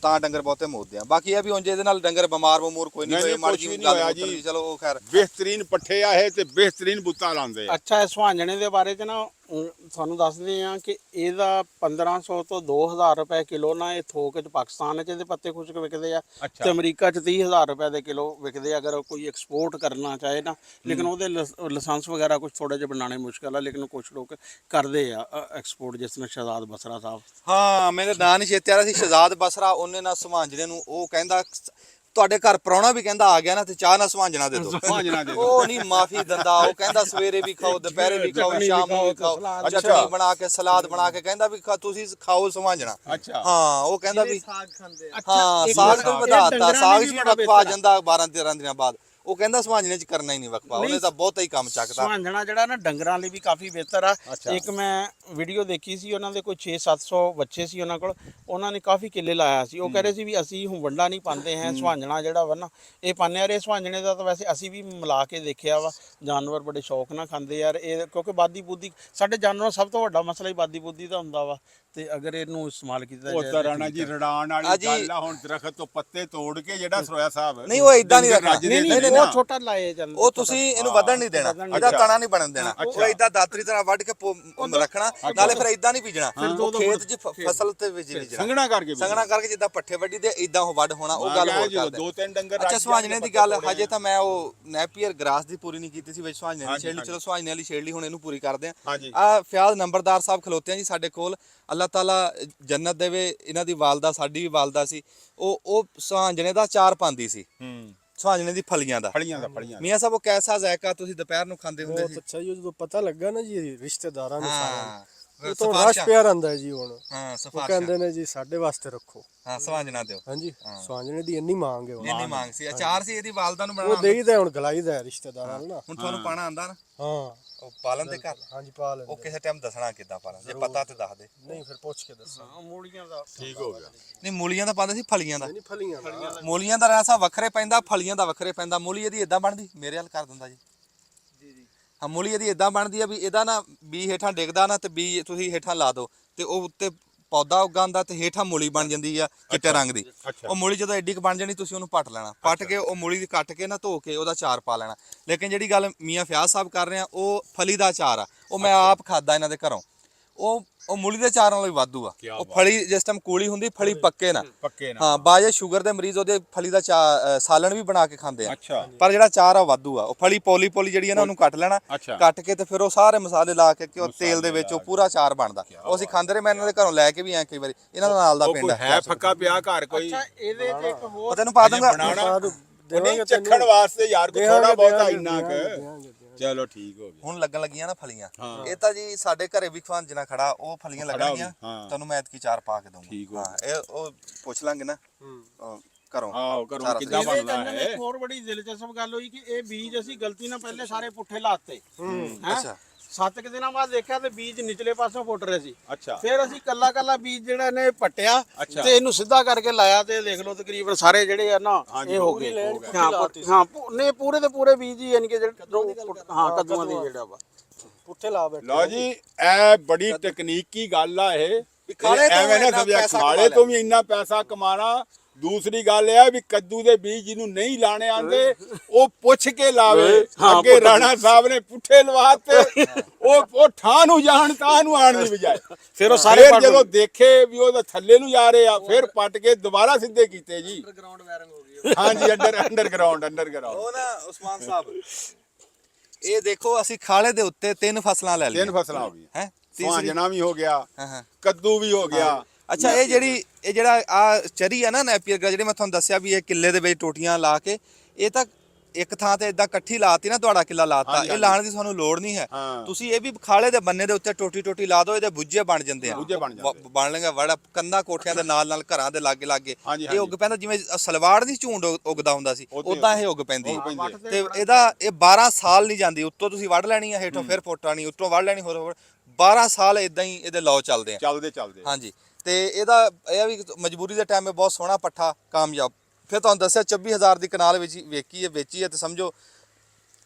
ਤਾਂ ਡੰਗਰ ਬਹੁਤੇ ਮੋਦਦੇ ਆ। ਬਾਕੀ ਇਹ ਵੀ ਉਂਝ ਇਹਦੇ ਨਾਲ ਡੰਗਰ ਬਿਮਾਰ ਬਮੂਰ ਕੋਈ ਨਹੀਂ ਹੋਏ, ਮਾੜੀ ਜਿਹੀ ਗੱਲ ਹੋਈ, ਚਲੋ ਉਹ ਖੈਰ ਬਿਹਤਰੀਨ ਪੱਠੇ ਆ ਇਹ ਤੇ ਬਿਹਤਰੀਨ ਬੁੱਤਾ ਲਾਉਂਦੇ ਆ। ਅੱਛਾ, ਇਸ ਸੁਹਾਂਜਣੇ ਦੇ ਬਾਰੇ ਚ ਨਾ ਤੁਹਾਨੂੰ ਦੱਸਦੇ ਆ ਕਿ ਇਹਦਾ 1500 ਤੋਂ 2000 ਰੁਪਏ ਕਿਲੋ ਨਾ ਇਹ ਥੋਕ ਚ ਪਾਕਿਸਤਾਨ ਚ ਇਹਦੇ ਪੱਤੇ ਖੁਸ਼ਕ ਵਿਕਦੇ ਆ, ਤੇ ਅਮਰੀਕਾ ਚ 30000 ਰੁਪਏ ਦੇ ਕਿਲੋ ਵਿਕਦੇ ਆ ਅਗਰ ਕੋਈ ਐਕਸਪੋਰਟ ਕਰਨਾ ਚਾਹੇ ਨਾ। ਲੇਕਿਨ ਉਹਦੇ ਲਾਇਸੈਂਸ ਵਗੈਰਾ ਕੁਝ ਥੋੜੇ ਜਿਹਾ ਬਣਾਉਣੇ ਮੁਸ਼ਕਲ ਆ, ਲੇਕਿਨ ਕੁਝ ਲੋਕ ਕਰਦੇ ਆ ਐਕਸਪੋਰਟ, ਜਿਸ ਤਰ੍ਹਾਂ ਸ਼ਹਜ਼ਾਦ ਬਸਰਾ ਸਾਹਿਬ। ਹਾਂ, ਮੇਰੇ ਨਾਂ ਨਹੀਂ ਚੇਤੇ ਆ ਰਿਹਾ ਸੀ, ਸ਼ਹਜ਼ਾਦ ਬਸਰਾ। ਉਹਨੇ ਨਾ ਸੁਹਾਂਜਣੇ ਨੂੰ ਉਹ ਕਹਿੰਦਾ ਤੁਹਾਡੇ ਘਰ ਪ੍ਰਾਹੁਣਾ ਵੀ ਕਹਿੰਦਾ ਆ ਗਿਆ ਨਾ ਤੇ ਚਾਹ ਨਾਲ ਸੁਹਾਂਜਣਾ ਦੇ ਦਿਓ। ਉਹ ਨਹੀਂ ਮਾਫੀ ਦਿੰਦਾ। ਉਹ ਕਹਿੰਦਾ ਸਵੇਰੇ ਵੀ ਖਾਓ, ਦੁਪਹਿਰੇ ਵੀ ਖਾਓ, ਸ਼ਾਮ ਨੂੰ ਵੀ ਖਾਓ, ਚਟਨੀ ਬਣਾ ਕੇ ਸਲਾਦ ਬਣਾ ਕੇ ਕਹਿੰਦਾ ਵੀ ਤੁਸੀਂ ਖਾਓ ਸੁਹਾਂਜਣਾ। ਹਾਂ, ਉਹ ਕਹਿੰਦਾ ਵੀ ਹਾਂ ਸਾਗ ਤੋਂ ਵਧਾਤਾ, ਸਾਗ ਜੀ ਵਕਫਾ ਆ ਜਾਂਦਾ 12-13 ਦਿਨਾਂ ਬਾਅਦ। ਉਹ ਕਹਿੰਦਾ ਸੁਹਾਂਜਣੇ ਚ ਕਰਨਾ ਹੀ ਨਹੀਂ ਵਕਫਾ, ਉਹਨੇ ਤਾਂ ਬਹੁਤਾ ਹੀ ਕੰਮ ਚੱਕਦਾ। ਸੁਹਾਂਜਣਾ ਜਿਹੜਾ ਨਾ ਡੰਗਰਾਂ ਲਈ ਵੀ ਕਾਫੀ ਬਿਹਤਰ ਆ। ਇੱਕ ਮੈਂ ਵੀਡੀਓ ਦੇਖੀ ਸੀ, ਉਹਨਾਂ ਦੇ ਕੋਈ 600-700 ਬੱਚੇ ਸੀ ਉਹਨਾਂ ਕੋਲ, ਉਹਨਾਂ ਨੇ ਕਾਫੀ ਕਿੱਲੇ ਲਾਇਆ ਸੀ। ਉਹ ਕਹਿ ਰਹੇ ਸੀ ਵੀ ਅਸੀਂ ਹੁਣ ਵੰਡਾ ਨਹੀਂ ਪਾਉਂਦੇ ਹੈ, ਸੁਹਾਂਜਣਾ ਜਿਹੜਾ ਵਾ ਨਾ ਇਹ ਪਾਉਂਦੇ ਆ। ਇਹ ਸੁਹਾਂਜਣੇ ਦਾ ਤਾਂ ਵੈਸੇ ਅਸੀਂ ਵੀ ਮਿਲਾ ਕੇ ਦੇਖਿਆ ਵਾ, ਜਾਨਵਰ ਬੜੇ ਸ਼ੌਕ ਨਾਲ ਖਾਂਦੇ ਯਾਰ ਇਹ, ਕਿਉਂਕਿ ਬਾਦੀ ਬੁੱਧੀ ਸਾਡੇ ਜਾਨਵਰਾਂ ਸਭ ਤੋਂ ਵੱਡਾ ਮਸਲਾ ਹੀ ਬਾਦੀ ਬੁੱਧੀ ਦਾ ਹੁੰਦਾ ਵਾ। ਤੇ ਅਗਰ ਇਹਨੂੰ ਇਸਤੇਮਾਲ ਕੀਤਾ ਉਹ ਤਾਂ ਰਾਣਾ ਜੀ ਰੜਾਣ ਵਾਲੀ ਗੱਲ ਆ। ਹੁਣ ਦਰਖਤ ਤੋਂ ਪੱਤੇ ਤੋੜ ਕੇ ਜਿਹੜਾ ਸਰੋਇਆ ਸਾਹਿਬ ਨਹੀਂ ਉਹ ਇਦਾਂ ਨਹੀਂ ਰੱਖਣਾ, ਨਹੀਂ ਉਹ ਛੋਟਾ ਲਾਏ ਜਾਂਦੇ, ਉਹ ਤੁਸੀਂ ਇਹਨੂੰ ਵਧਣ ਨਹੀਂ ਦੇਣਾ, ਇਹਦਾ ਤਣਾ ਨਹੀਂ ਬਣਨ ਦੇਣਾ। ਉਹ ਇਦਾਂ ਦਾਤਰੀ ਤਰ੍ਹਾਂ ਵੱਢ ਕੇ ਰੱਖਣਾ, ਨਾਲੇ ਫਿਰ ਇਦਾਂ ਨਹੀਂ ਬੀਜਣਾ। ਉਹ ਖੇਤ 'ਚ ਫਸਲ ਤੇ ਬੀਜਣਾ, ਸੰਘਣਾ ਕਰਕੇ ਜਿੱਦਾਂ ਪੱਠੇ ਵੱਢੀ ਦੇ ਇਦਾਂ ਉਹ ਵੱਢ ਹੋਣਾ। ਉਹ ਗੱਲ ਹੋਰ ਕਰਦੇ। 2-3 ਡੰਗਰ। ਅੱਛਾ, ਸੁਹਾਂਜਣੇ ਦੀ ਗੱਲ ਹਜੇ ਤਾਂ ਮੈਂ ਉਹ ਨੈਪੀਅਰ ਗ੍ਰਾਸ ਦੀ ਪੂਰੀ ਨਹੀਂ ਕੀਤੀ ਸੀ ਵਿੱਚ ਸੁਹਾਂਜਣੇ ਦੀ ਛੇੜ ਲਈ। ਚਲੋ ਸੁਹਾਂਜਣੇ ਵਾਲੀ ਛੇੜ ਲਈ, ਹੁਣ ਇਹਨੂੰ ਪੂਰੀ ਕਰਦੇ ਆ। ਆ ਫਿਆਜ਼ ਨੰਬਰਦਾਰ ਸਾਹਿਬ ਖਲੋਤੇ ਆ ਜੀ ਸਾਡੇ ਕੋਲ, ਅੱਲਾਹ ਤਾਲਾ ਜੰਨਤ ਦੇਵੇ। ਇਹਨਾਂ ਦੀ ਵਾਲਦਾ, ਸਾਡੀ ਵੀ ਵਾਲਦਾ ਸੀ, ਉਹ ਸੁਹਾਂਜਣੇ ਦਾ ਚਾਰ ਪਾਉਂਦੀ ਸੀ, ਸੁਹਾਂਜਣੇ ਦੀ ਫਲੀਆਂ ਦਾ। ਮੀਆਂ ਸਾਹਿਬ ਉਹ ਕੈਸਾ ਜ਼ਾਇਕਾ, ਤੁਸੀਂ ਦੁਪਹਿਰ ਨੂੰ ਖਾਂਦੇ ਹੁੰਦੇ ਸੀ? ਬਹੁਤ ਅੱਛਾ ਜੀ, ਜਦੋਂ ਪਤਾ ਲੱਗਾ ਨਾ ਜੀ ਰਿਸ਼ਤੇਦਾਰਾਂ ਨੂੰ ਹਾਂ, ਉਹ ਤੋਂ ਰਸ਼ ਪਿਆਰ ਆਂਦਾ ਜੀ। ਹੁਣ ਹਾਂ ਉਹ ਕਹਿੰਦੇ ਨੇ ਜੀ ਸਾਡੇ ਵਾਸਤੇ ਰੱਖੋ। ਹਾਂ, ਸੁਹਾਂਜਣਾ ਦਿਓ। ਹਾਂਜੀ, ਸੁਹਾਂਜਣੇ ਦੀ ਇੰਨੀ ਮੰਗ ਹੈ। ਇੰਨੀ ਮੰਗ ਸੀ। ਅਚਾਰ ਸੀ ਇਹਦੀ ਵਾਲਦਾ ਨੂੰ ਉਹ ਬਣਾਉਣਾ, ਦੇਈਦਾ ਹੁਣ ਗਲਾਈਦਾ ਰਿਸ਼ਤੇਦਾਰਾਂ ਨੂੰ ਨਾ। ਹੁਣ ਤੁਹਾਨੂੰ ਪਾਣਾ ਆਂਦਾ ਨਾ? ਹਾਂ, ਉਹ ਪਾਲਣ ਦੇ ਘਰ। ਹਾਂਜੀ ਪਾ ਲੈਂਦੇ। ਉਹ ਕਿਸੇ ਟਾਈਮ ਦੱਸਣਾ ਕਿੱਦਾਂ ਪਾਲਣ, ਜੇ ਪਤਾ ਤੇ ਦੱਸ ਦੇ। ਨਹੀਂ ਫਿਰ ਪੁੱਛ ਕੇ ਦੱਸਾਂ। ਮੂਲੀਆਂ ਦਾ ਠੀਕ ਹੋ ਗਿਆ। ਨਹੀਂ, ਮੂਲੀਆਂ ਦਾ ਪਾਉਂਦੇ ਸੀ, ਫਲੀਆਂ ਦਾ ਨਹੀਂ ਫਲੀਆਂ ਦਾ। ਮੂਲੀਆਂ ਦਾ ਰਸਾ ਵੱਖਰੇ ਪੈਂਦਾ, ਫਲੀਆਂ ਦਾ ਵੱਖਰੇ ਪੈਂਦਾ। ਮੂਲੀ ਇਹਦੀ ਇਦਾਂ ਬਣਦੀ, ਮੇਰੇ ਹਾਲ ਕਰ ਦਿੰਦਾ ਜੀ। ਹਾਂ, ਮੂਲੀ ਇਹਦੀ ਇਦਾਂ ਬਣਦੀ ਆ ਵੀ ਇਹਦਾ ਨਾ ਬੀ ਹੇਠਾਂ ਡਿੱਗਦਾ ਨਾ, ਤੇ ਬੀ ਤੁਸੀਂ ਹੇਠਾਂ ਲਾ ਦਿਓ ਤੇ ਉਹ ਉੱਤੇ ਪੌਦਾ ਉਗਾਉਂਦਾ ਤੇ ਹੇਠਾਂ ਮੂਲੀ ਬਣ ਜਾਂਦੀ ਆ ਚਿੱਟੇ ਰੰਗ ਦੀ। ਉਹ ਮੂਲੀ ਜਦੋਂ ਐਡੀ ਕੁ ਬਣ ਜਾਣੀ, ਤੁਸੀਂ ਉਹਨੂੰ ਪੱਟ ਲੈਣਾ, ਪੱਟ ਕੇ ਉਹ ਮੂਲੀ ਦੀ ਕੱਟ ਕੇ ਨਾ ਧੋ ਕੇ ਉਹਦਾ ਅਚਾਰ ਪਾ ਲੈਣਾ। ਲੇਕਿਨ ਜਿਹੜੀ ਗੱਲ ਮੀਆਂ ਫਿਆਜ਼ ਸਾਹਿਬ ਕਰ ਰਹੇ ਆ, ਉਹ ਫਲੀ ਦਾ ਅਚਾਰ ਆ। ਉਹ ਮੈਂ ਆਪ ਖਾਦਾ ਇਹਨਾਂ ਦੇ ਘਰੋਂ। ਉਹ ਮੂਲੀ ਦੇ ਅਚਾਰ ਨਾਲੋਂ ਵੀ ਵਾਧੂ ਆ। ਉਹ ਫਲੀ ਜਿਸ ਟਾਈਮ ਕੂਲੀ ਹੁੰਦੀ, ਫਲੀ ਪੱਕੇ ਨਾ। ਹਾਂ, ਬਾਜੇ ਸ਼ੂਗਰ ਦੇ ਮਰੀਜ਼ ਉਹਦੇ ਫਲੀ ਦਾ ਸਾਲਣ ਵੀ ਬਣਾ ਕੇ ਖਾਂਦੇ ਆ। ਪਰ ਜਿਹੜਾ ਅਚਾਰ ਆ ਵਾਧੂ ਆ। ਉਹ ਫਲੀ ਪੋਲੀ ਜਿਹੜੀ ਹੈ ਨਾ, ਉਹਨੂੰ ਕੱਟ ਲੈਣਾ, ਕੱਟ ਕੇ ਤੇ ਫਿਰ ਉਹ ਸਾਰੇ ਮਸਾਲੇ ਲਾ ਕੇ ਉਹ ਤੇਲ ਦੇ ਵਿੱਚ ਉਹ ਪੂਰਾ ਅਚਾਰ ਬਣਦਾ। ਉਹ ਅਸੀਂ ਖਾਂਦੇ ਰਹੇ, ਮੈਂ ਇਹਨਾਂ ਦੇ ਘਰੋਂ ਲੈ ਕੇ ਵੀ ਆਇਆ ਕਈ ਵਾਰੀ। ਇਹਨਾਂ ਦਾ ਨਾਲ ਦਾ ਪਿੰਡ ਹੈ ਫੱਕਾ ਪਿਆ ਘਰ ਕੋਈ। ਇਹਦੇ ਤੇ ਇੱਕ ਹੋਰ ਤੈਨੂੰ ਪਾ ਦੂੰਗਾ। ਨਹੀਂ ਚੱਖਣ ਵਾਸਤੇ ਯਾਰ ਕੋਈ ਥੋੜਾ ਬਹੁਤਾ ਇੰਨਾ ਕੁ। ਚਲੋ ਠੀਕ ਹੋ ਗਿਆ। ਹੁਣ ਲੱਗਣ ਲੱਗੀਆਂ ਨਾ ਫਲੀਆਂ। ਇਹ ਤਾਂ ਜੀ ਸਾਡੇ ਘਰੇ ਵੀ ਸੁਹਾਂਜਣਾ ਖੜਾ, ਉਹ ਫਲੀਆਂ ਲੱਗਣਗੀਆਂ। ਤੁਹਾਨੂੰ ਮੈਂ ਐਤਕੀ ਚਾਰ ਪਾ ਕੇ ਦਊਂਗਾ। ਹਾਂ, ਇਹ ਉਹ ਪੁੱਛ ਲਾਂਗੇ ਨਾ ਘਰੋਂ। ਆਹੋ, ਘਰੋਂ ਕਿੱਦਾਂ ਬਣਦਾ ਹੈ। ਇੱਕ ਹੋਰ ਬੜੀ ਦਿਲਚਸਪ ਗੱਲ ਹੋਈ ਕਿ ਇਹ ਬੀਜ ਅਸੀਂ ਗਲਤੀ ਨਾਲ ਪਹਿਲੇ ਸਾਰੇ ਪੁੱਠੇ ਲਾਤੇ। ਅੱਛਾ, 7 ਦਿਨਾਂ ਬਾਅਦ ਦੇਖਿਆ ਤੇ ਬੀਜ ਨਿਚਲੇ ਪਾਸੋਂ ਫੁੱਟ ਰਹੇ ਸੀ। ਅੱਛਾ ਫਿਰ ਅਸੀਂ ਕੱਲਾ ਬੀਜ ਜਿਹੜਾ ਇਹਨੇ ਪੱਟਿਆ ਅੱਛਾ। ਤੇ ਇਹਨੂੰ ਸਿੱਧਾ ਕਰਕੇ ਲਾਇਆ ਤੇ ਦੇਖ ਲਓ ਤਕਰੀਬਨ ਸਾਰੇ ਜਿਹੜੇ ਆ ਨਾ ਹਾਂਜੀ, ਇਹ ਹੋ ਗਏ। ਹਾਂ ਨੇ ਪੂਰੇ ਦੇ ਪੂਰੇ ਬੀਜ ਹੀ ਯਾਨੀ ਕਿ ਹਾਂ ਕੱਦੂਆਂ ਦੀ ਜਿਹੜਾ ਵਾ ਪੁੱਠੇ ਲਾ ਬੈਠੇ। ਲਓ ਜੀ ਇਹ ਬੜੀ ਤਕਨੀਕੀ ਗੱਲ ਆ ਇਹ ਖਾਲੇ ਤੋਂ ਐਵੇਂ ਨਾ ਇੰਨਾ ਸਮਝਿਆ ਪੈਸਾ ਖਾਲੇ ਤੋਂ ਵੀ ਇੰਨਾ ਪੈਸਾ ਕਮਾਣਾ। ਦੂਸਰੀ ਗੱਲ ਇਹ ਆ ਵੀ ਕੱਦੂ ਦੇ ਬੀਜ ਜਿਹਨੂੰ ਨਹੀਂ ਲਾਣੇ ਆਂਦੇ ਉਹ ਪੁੱਛ ਕੇ ਲਾਵੇ। ਅੱਗੇ ਰਾਣਾ ਸਾਹਿਬ ਨੇ ਪੁੱਠੇ ਲਵਾਤੇ ਉਹ ਠਾਹ ਨੂੰ ਜਾਣ ਤਾਂ ਨੂੰ ਆਣ ਦੀ ਬਜਾਏ ਫਿਰ ਉਹ ਸਾਰੇ ਫਿਰ ਜਦੋਂ ਦੇਖੇ ਵੀ ਉਹਦਾ ਥੱਲੇ ਨੂੰ ਜਾ ਰਹੇ ਆ ਫਿਰ ਪੱਟ ਕੇ ਦੁਬਾਰਾ ਸਿੱਧੇ ਕੀਤੇ ਜੀ। ਅੰਡਰਗਰਾਉਂਡ ਵਾਇਰਿੰਗ ਹੋ ਗਈ। ਹਾਂਜੀ ਅੰਡਰਗਰਾਉਂਡ ਉਹ ਨਾ ਉਸਮਾਨ ਸਾਹਿਬ ਇਹ ਦੇਖੋ ਅਸੀਂ ਖਾਲੇ ਦੇ ਉੱਤੇ 3 ਫਸਲਾਂ ਲੈ ਲਈਆਂ। 3 ਫਸਲਾਂ ਹੋ ਗਈਆਂ। ਹੈ ਸੁਹਾਂਜਣਾ ਵੀ ਹੋ ਗਿਆ, ਹਾਂ ਕੱਦੂ ਵੀ ਹੋ ਗਿਆ। ਅੱਛਾ ਇਹ ਜਿਹੜਾ ਆ ਚਰੀ ਆ ਨਾ ਨੈਪੀਅਰ ਗ੍ਰਾਸ ਜਿਹੜੀ ਮੈਂ ਤੁਹਾਨੂੰ ਦੱਸਿਆ ਵੀ ਇਹ ਕਿੱਲੇ ਦੇ ਵਿੱਚ ਟੋਟੀਆਂ ਲਾ ਕੇ ਇਹ ਤਾਂ ਇੱਕ ਥਾਂ ਤੇ ਇਦਾਂ ਇਕੱਠੀ ਲਾਤੀ ਨਾ ਤੁਹਾਡਾ ਕਿੱਲਾ ਲਾਤਾ। ਇਹ ਲਾਣ ਦੀ ਤੁਹਾਨੂੰ ਲੋੜ ਨਹੀਂ ਹੈ। ਤੁਸੀਂ ਇਹ ਵੀ ਖਾਲੇ ਦੇ ਬੰਨੇ ਦੇ ਉੱਤੇ ਟੋਟੀ ਲਾ ਦਿਓ ਇਹਦੇ ਬੁੱਝੇ ਬਣ ਜਾਂਦੇ ਆ। ਬਣ ਲੈਣਗੇ ਵੜਾ ਕੰਧਾਂ ਕੋਠਿਆਂ ਦੇ ਨਾਲ ਘਰਾਂ ਦੇ ਲਾਗੇ ਇਹ ਉੱਗ ਪੈਂਦਾ ਜਿਵੇਂ ਸਲਵਾੜ ਦੀ ਝੂੰਡ ਉੱਗਦਾ ਹੁੰਦਾ ਸੀ ਉਦਾਂ ਇਹ ਉੱਗ ਪੈਂਦੀ ਤੇ ਇਹ 12 ਸਾਲ ਨਹੀਂ ਜਾਂਦੀ। ਉੱਤੋਂ ਤੁਸੀਂ ਵੱਢ ਲੈਣੀ ਆ ਹੇਠੋਂ ਫਿਰ ਫੋਟਾਣੀ ਉੱਤੋਂ ਵੱਢ ਲੈਣੀ ਹੋਰ 12 ਸਾਲ ਇਦਾਂ ਹੀ ਇਹਦੇ ਲੌ ਚੱਲਦੇ ਆ ਚੱਲਦੇ ਹਾਂਜੀ। ਤੇ ਇਹਦਾ ਇਹ ਵੀ ਮਜਬੂਰੀ ਦੇ ਟਾਈਮ 'ਤੇ ਬਹੁਤ ਸੋਹਣਾ ਪੱਠਾ ਕਾਮਯਾਬ। ਫਿਰ ਤੁਹਾਨੂੰ ਦੱਸਿਆ 24000 ਦੀ ਕਨਾਲ ਵਿੱਚ ਵੇਚੀ ਹੈ ਤੇ ਸਮਝੋ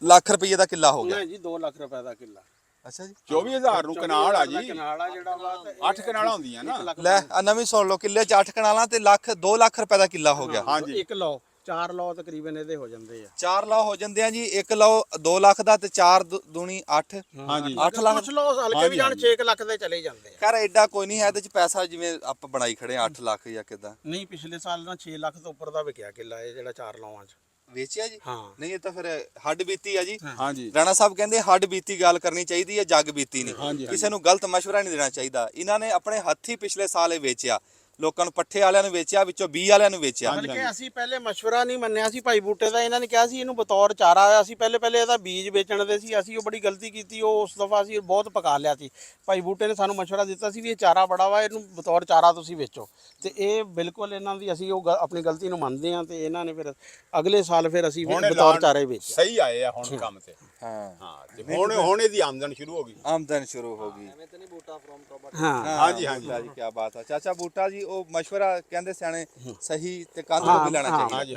ਲੱਖ ਰੁਪਏ ਦਾ ਕਿੱਲਾ ਹੋ ਗਿਆ। ਨਹੀਂ ਜੀ 2 ਲੱਖ ਰੁਪਏ ਦਾ ਕਿੱਲਾ। ਅੱਛਾ ਜੀ 24000 ਨੂੰ ਕਨਾਲ ਆ ਜੀ। ਕਨਾਲ ਆ ਜਿਹੜਾ ਵਾ 8 ਕਨਾਲਾਂ ਹੁੰਦੀਆਂ ਨਾ। ਲੈ ਆ ਨਵੀਂ ਸੁਣ ਲਓ ਕਿੱਲੇ 'ਚ 8 ਕਨਾਲਾਂ ਤੇ 2 ਲੱਖ ਰੁਪਏ ਦਾ ਕਿੱਲਾ ਹੋ ਗਿਆ। ਹਾਂਜੀ ਇੱਕ ਲਓ 4 ਲਓ ਤਕਰੀਬਨ ਇਹਦੇ ਹੋ ਜਾਂਦੇ ਆ। 4 ਲਓ ਹੋ ਜਾਂਦੇ ਆ ਜੀ। ਇੱਕ ਲਓ 2 ਲੱਖ ਦਾ ਤੇ 4 ਦੂਣੀ 8 ਹਾਂਜੀ 8 ਲੱਖ। ਕੁਛ ਲਓ ਹਲਕੇ ਵੀ ਜਾਣ 6 ਲੱਖ ਦੇ ਚਲੇ ਜਾਂਦੇ ਆ। ਕਰ ਐਡਾ ਕੋਈ ਨਹੀਂ ਹੈ ਇਹਦੇ 'ਚ ਪੈਸਾ ਜਿਵੇਂ ਆਪਾਂ ਬਣਾਈ ਖੜੇ 8 ਲੱਖ ਜਾਂ ਕਿਦਾਂ। ਨਹੀਂ ਪਿਛਲੇ ਸਾਲ ਨਾ 6 ਲੱਖ ਤੋਂ ਉੱਪਰ ਦਾ ਵਿਕਿਆ ਕਿੱਲਾ ਇਹ ਜਿਹੜਾ 4 ਲੌਆਂ 'ਚ ਵੇਚਿਆ ਜੀ। ਹਾਂ ਨਹੀਂ ਇਹ ਤਾਂ ਫਿਰ ਹੱਡ ਬੀਤੀ ਆ ਜੀ। ਹਾਂਜੀ ਰਾਣਾ ਸਾਹਿਬ ਕਹਿੰਦੇ ਹੱਡ ਬੀਤੀ ਗੱਲ ਕਰਨੀ ਚਾਹੀਦੀ ਹੈ ਜੱਗ ਬੀਤੀ ਨਹੀਂ। ਕਿਸੇ ਨੂੰ ਗਲਤ ਮਸ਼ਵਰਾ ਨਹੀਂ ਦੇਣਾ ਚਾਹੀਦਾ। ਇਹਨਾਂ ਨੇ ਆਪਣੇ ਹੱਥੀ ਪਿਛਲੇ ਸਾਲ ਇਹ ਵੇਚਿਆ ਲੋਕਾਂ ਨੂੰ ਪੱਠੇ ਵਾਲਿਆਂ ਨੂੰ ਵੇਚਿਆ ਵਿੱਚੋਂ ਬੀ ਵਾਲਿਆਂ ਨੂੰ ਵੇਚਿਆ। ਬਲਕਿ ਅਸੀਂ ਪਹਿਲੇ ਮਸ਼ਵਰਾ ਨਹੀਂ ਮੰਨਿਆ ਸੀ ਭਾਈ ਬੂਟੇ ਦਾ। ਇਹਨਾਂ ਨੇ ਕਿਹਾ ਸੀ ਇਹਨੂੰ ਬਤੌਰ ਚਾਰਾ ਆਇਆ ਸੀ ਪਹਿਲੇ ਇਹਦਾ ਬੀਜ ਵੇਚਣ ਦੇ ਸੀ। ਅਸੀਂ ਉਹ ਬੜੀ ਗਲਤੀ ਕੀਤੀ। ਉਹ ਉਸ ਦਫਾ ਅਸੀਂ ਬਹੁਤ ਪਕਾ ਲਿਆ ਸੀ। ਭਾਈ ਬੂਟੇ ਨੇ ਸਾਨੂੰ ਮਸ਼ਵਰਾ ਦਿੱਤਾ ਸੀ ਵੀ ਇਹ ਚਾਰਾ ਬੜਾ ਵਾ ਇਹਨੂੰ ਬਤੌਰ ਚਾਰਾ ਤੁਸੀਂ ਵੇਚੋ ਤੇ ਇਹ ਬਿਲਕੁਲ ਇਹਨਾਂ ਦੀ ਅਸੀਂ ਉਹ ਆਪਣੀ ਗਲਤੀ ਨੂੰ ਮੰਨਦੇ ਹਾਂ ਤੇ ਇਹਨਾਂ ਨੇ ਫਿਰ ਅਗਲੇ ਸਾਲ ਫਿਰ ਅਸੀਂ ਬਤੌਰ ਚਾਰਾ ਹੀ ਵੇਚਿਆ। ਸਹੀ ਆਏ ਆ ਹੁਣ ਕੰਮ ਤੇ। ਹਾਂ ਤੇ ਹੁਣ ਇਹਦੀ ਆਮਦਨ ਸ਼ੁਰੂ ਹੋ ਗਈ। ਆਮਦਨ ਸ਼ੁਰੂ ਹੋ ਗਈ। ਐਵੇਂ ਤਾਂ ਨਹੀਂ ਬੂਟਾ ਫਰੋਮ ਟੌਪ। ਹਾਂ ਹਾਂਜੀ ਜੀ ਕੀ ਬਾਤ ਹੈ ਚਾਚਾ ਬੂਟਾ ਜੀ। ਉਹ ਮਸ਼ਵਰਾ ਕਹਿੰਦੇ ਸਿਆਣੇ ਸਹੀ ਤੇ ਕੰਨ ਤੋਂ ਵੀ ਲੈਣਾ ਚਾਹੀਦਾ। ਹਾਂਜੀ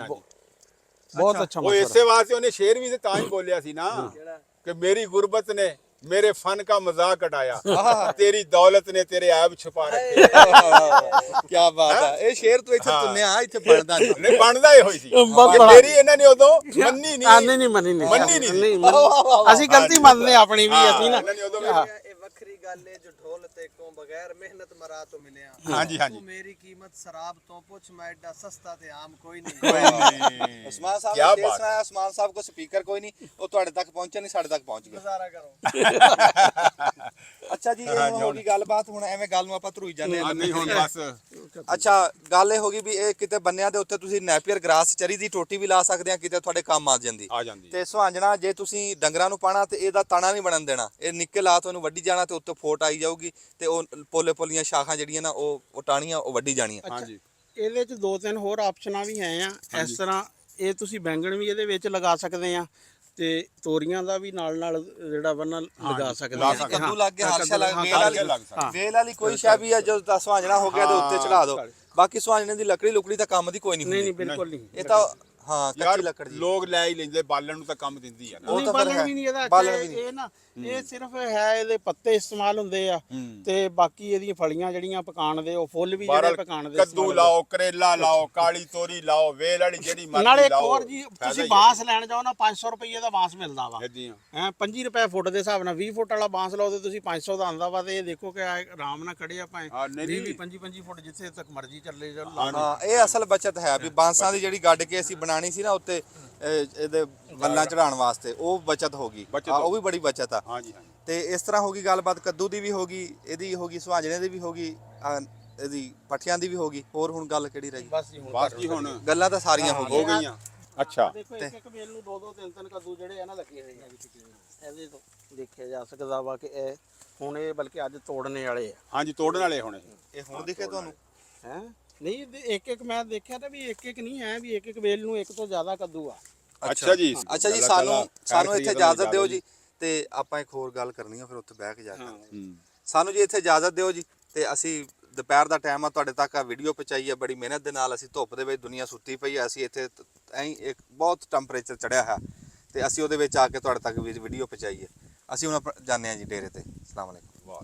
ਬਹੁਤ ਅੱਛਾ ਉਹ ਇਸੇ ਵਾਸਤੇ ਉਹਨੇ ਸ਼ੇਰ ਵੀ ਤੇ ਤਾਂ ਹੀ ਬੋਲਿਆ ਸੀ ਨਾ ਕਿ ਮੇਰੀ ਗੁਰਬਤ ਨੇ मेरे फन का मजाक उड़ाया तेरी दौलत ने तेरे ऐब छुपा रखे। क्या बात है। ਇਹ ਸ਼ੇਰ ਤੋਂ ਇੱਥੇ ਤੁੰਨਿਆ ਇੱਥੇ ਬਣਦਾ ਨਹੀਂ ਬਣਦਾ ਹੀ ਹੋਈ ਸੀ। ਮੇਰੀ ਇਹਨਾਂ ਨੇ ਉਦੋਂ ਮੰਨੀ ਨਹੀਂ ਮੰਨੀ ਨਹੀਂ ਅਸੀਂ ਗਲਤੀ ਮੰਨਦੇ ਆਪਣੀ ਵੀ ਅਸੀਂ ਨਾ। ਇਹ ਵੱਖਰੀ ਗੱਲ ਹੈ ਜੋ ਢੋਲ ਤੇ ਕੋ ਬਗੈਰ ਮਿਹਨਤ ਮਰਾ ਤੋਂ ਮਿਲਿਆ। ਹਾਂਜੀ ਹਾਂਜੀ ਮੇਰੀ ਕੀਮਤ ਸ਼ਰਾਬ ਤੋਂ ਪੁੱਛ ਮੈਂ ਐਡਾ ਸਸਤਾ ਤੇ ਆਮ ਕੋਈ ਨਹੀਂ। ਉਸਮਾਨ ਸਾਹਿਬ ਨੇ ਸ਼ੇਰ ਸੁਣਾਇਆ। ਉਸਮਾਨ ਸਾਹਿਬ ਕੋ ਸਪੀਕਰ ਕੋਈ ਨਹੀਂ ਉਹ ਤੁਹਾਡੇ ਤੱਕ ਪਹੁੰਚਿਆ ਨਹੀਂ ਸਾਡੇ ਤੱਕ ਪਹੁੰਚ ਗਿਆ। ਗੁਜ਼ਾਰਾ ਕਰੋ। ਅੱਛਾ ਜੀ ਇਹ ਹੋ ਗਈ ਗੱਲਬਾਤ। ਹੁਣ ਐਵੇਂ ਗੱਲ ਨੂੰ ਆਪਾਂ ਧਰੂਈ ਜਾਂਦੇ ਹਾਂ। ਨਹੀਂ ਹੁਣ ਬਸ ਅੱਛਾ ਗੱਲ ਇਹ ਹੋ ਗਈ ਵੀ ਇਹ ਕਿਤੇ ਬੰਨਿਆਂ ਦੇ ਉੱਤੇ ਤੁਸੀਂ ਨੈਪੀਅਰ ਗ੍ਰਾਸ ਚਰੀ ਦੀ ਟੋਟੀ ਵੀ ਲਾ ਸਕਦੇ ਆ ਕਿਤੇ ਤੁਹਾਡੇ ਕੰਮ ਆ ਜਾਂਦੀ। ਤੇ ਸੁਹਾਂਜਣਾ ਜੇ ਤੁਸੀਂ ਡੰਗਰਾਂ ਨੂੰ ਪਾਣਾ ਤੇ ਇਹਦਾ ਤਣਾ ਨਹੀਂ ਬਣਨ ਦੇਣਾ। ਇਹ ਨਿੱਕੇ ਲਾ ਤੋਂ ਇਹਨੂੰ ਵੱਢੀ ਜਾਣਾ ਤੇ ਉੱਤੇ ਫੋਟ ਆਈ ਜਾਊਗੀ ਤੇ ਉਹ ਪੋਲੀਆਂ ਸ਼ਾਖਾਂ ਜਿਹੜੀਆਂ ਨਾ ਉਹ ਟਾਣੀਆਂ ਉਹ ਵੱਢੀ ਜਾਣੀਆਂ। ਹਾਂਜੀ ਇਹਦੇ ਚ 2-3 ਹੋਰ ਆਪਸ਼ਨਾਂ ਵੀ ਹੈ ਆ। ਇਸ ਤਰ੍ਹਾਂ ਇਹ ਤੁਸੀਂ ਬੈਂਗਣ ਵੀ ਇਹਦੇ ਵਿੱਚ ਲਗਾ ਸਕਦੇ ਆ ਤੇ ਤੋਰੀਆਂ ਦਾ ਵੀ ਨਾਲ ਜਿਹੜਾ ਬੰਨਾ ਲਗਾ ਸਕਦੇ ਆ। ਕੱਦੂ ਲੱਗ ਗਿਆ ਹਰਸ਼ਾ ਵੇਲ ਵਾਲੀ ਕੋਈ ਸ਼ੈ ਵੀ ਆ ਜਦੋਂ ਸੁਹਾਂਜਣਾ ਹੋ ਗਿਆ ਤੇ ਉੱਤੇ ਚੜਾ ਦਿਓ। ਬਾਕੀ ਸੁਹਾਂਜਣੇ ਦੀ ਲੱਕੜੀ ਤਾਂ ਕੰਮ ਦੀ ਕੋਈ ਨਹੀਂ ਹੁੰਦੀ। ਨਹੀਂ ਬਿਲਕੁਲ ਨਹੀਂ। ਇਹ ਤਾਂ ਹਾਂ ਕੱਚੀ ਲੱਕੜ ਜੀ ਲੋਕ ਲੈ ਹੀ ਲੈਂਦੇ ਬਾਲਣ ਨੂੰ ਤਾਂ ਕੰਮ ਦਿੰਦੀ ਆ ਨਾ। ਉਹ ਤਾਂ ਬਾਲਣ ਵੀ ਨਹੀਂ ਇਹਦਾ ਇਹ ਨਾ ਇਹ ਸਿਰਫ ਹੈ ਇਹਦੇ ਪੱਤੇ ਇਸਤੇਮਾਲ ਹੁੰਦੇ ਆ ਤੇ ਬਾਕੀ ਇਹਦੀਆਂ ਫਲੀਆਂ ਜਿਹੜੀਆਂ ਪਕਾਣ ਦੇ ਉਹ ਫੁੱਲ ਵੀ ਜਿਹੜੇ ਪਕਾਣ ਦੇ ਕੱਦੂ ਲਾਓ ਕਰੇਲਾ ਲਾਓ ਕਾਲੀ ਤੋਰੀ ਲਾਓ ਵੇਲ ਵਾਲੀ ਜਿਹੜੀ ਮਰਜ਼ੀ ਲਾਓ। ਨਾਲੇ ਇੱਕ ਹੋਰ ਜੀ ਤੁਸੀਂ ਬਾਂਸ ਲੈਣ ਜਾਓ ਨਾ 500 ਰੁਪਏ ਦਾ ਬਾਂਸ ਮਿਲਦਾ ਵਾ। ਹੈ 25 ਰੁਪਏ ਫੁੱਟ ਦੇ ਹਿਸਾਬ ਨਾਲ 20 ਫੁੱਟ ਵਾਲਾ ਬਾਂਸ ਲਓ ਤੇ ਤੁਸੀਂ 500 ਦਾ ਆਂਦਾ ਵਾ ਤੇ ਇਹ ਦੇਖੋ ਕਿ ਆਰਾਮ ਨਾਲ ਖੜੇ ਆ ਭਾਵੇਂ 20-25 ਫੁੱਟ ਜਿੱਥੇ ਤੱਕ ਮਰਜ਼ੀ ਚੱਲੇ ਜਾਓ। ਹਾਂ ਇਹ ਅਸਲ ਬਚਤ ਹੈ ਵੀ ਬਾਂਸਾਂ ਦੀ ਜਿਹੜੀ ਗੱਡ ਕੇ ਅਸੀਂ ਬਣਾਣੀ ਸੀ ਨਾ ਉੱਤੇ ਇਹਦੇ ਵੱਲਾਂ ਚੜਾਉਣ ਵਾਸਤੇ ਉਹ ਬਚਤ ਹੋ ਗਈ। ਉਹ ਵੀ ਬੜੀ ਬਚਤ ਆ। ਹਾਂਜੀ ਤੇ ਇਸ ਤਰ੍ਹਾਂ ਹੋ ਗਈ ਗੱਲਬਾਤ। ਕੱਦੂ ਦੀ ਵੀ ਹੋ ਗਈ ਇਹਦੀ ਹੋ ਗਈ ਸੁਹਾਂਜਣੇ ਦੀ ਵੀ ਹੋ ਗਈ ਇਹਦੀ ਪੱਠਿਆਂ ਦੀ ਵੀ ਹੋ ਗਈ। ਹੋਰ ਹੁਣ ਗੱਲ ਕਿਹੜੀ ਰਹਿ ਗਈ? ਬਸ ਜੀ ਹੁਣ ਗੱਲਾਂ ਤਾਂ ਸਾਰੀਆਂ ਹੋ ਗਈਆਂ। ਅੱਛਾ ਦੇਖੋ ਇੱਕ ਵੇਲ ਨੂੰ 2-2 3-3 ਕੱਦੂ ਜਿਹੜੇ ਆ ਨਾ ਲੱਗੇ ਹੋਏ ਆ। ਇਹਦੇ ਤੋਂ ਦੇਖਿਆ ਜਾ ਸਕਦਾ ਵਾ ਕਿ ਇਹ ਹੁਣ ਇਹ ਬਲਕਿ ਅੱਜ ਤੋੜਨੇ ਵਾਲੇ ਆ। ਹਾਂਜੀ ਤੋੜਨ ਵਾਲੇ ਹੁਣ ਇਹ ਹੁਣ ਦਿਖੇ ਤੁਹਾਨੂੰ ਹੈ ਨਹੀਂ ਇੱਕ ਮੈਂ ਦੇਖਿਆ ਤਾਂ ਵੀ ਇੱਕ ਨਹੀਂ ਹੈ ਵੀ ਇੱਕ ਵੇਲ ਨੂੰ ਇੱਕ ਤੋਂ ਜ਼ਿਆਦਾ ਕੱਦੂ ਆ। ਅੱਛਾ ਜੀ ਅੱਛਾ ਜੀ ਸਾਨੂੰ ਇੱਥੇ ਇਜਾਜ਼ਤ ਦਿਓ ਜੀ ਤੇ ਆਪਾਂ ਇੱਕ ਹੋਰ ਗੱਲ ਕਰਨੀ ਆ ਫਿਰ ਉੱਥੇ ਬਹਿ ਕੇ ਜਾ ਕੇ ਹੂੰ। ਸਾਨੂੰ ਜੀ ਇੱਥੇ ਇਜਾਜ਼ਤ ਦਿਓ ਜੀ ਤੇ ਅਸੀਂ ਦੁਪਹਿਰ ਦਾ ਟਾਈਮ ਆ ਤੁਹਾਡੇ ਤੱਕ ਆ ਵੀਡੀਓ ਪਹੁੰਚਾਈ ਆ ਬੜੀ ਮਿਹਨਤ ਦੇ ਨਾਲ ਅਸੀਂ ਧੁੱਪ ਦੇ ਵਿੱਚ ਦੁਨੀਆ ਸੁੱਤੀ ਪਈ ਆ ਅਸੀਂ ਇੱਥੇ ਐਂ ਇੱਕ ਬਹੁਤ ਟੈਂਪਰੇਚਰ ਚੜਿਆ ਹੈ ਤੇ ਅਸੀਂ ਉਹਦੇ ਵਿੱਚ ਆ ਕੇ ਤੁਹਾਡੇ ਤੱਕ ਵੀਡੀਓ ਪਹੁੰਚਾਈ ਹੈ ਅਸੀਂ ਹੁਣ ਜਾਂਦੇ ਹਾਂ ਜੀ ਡੇਰੇ ਤੇ। ਅਸਲਾਮ ਅਲੈਕੁਮ। ਵਾਹ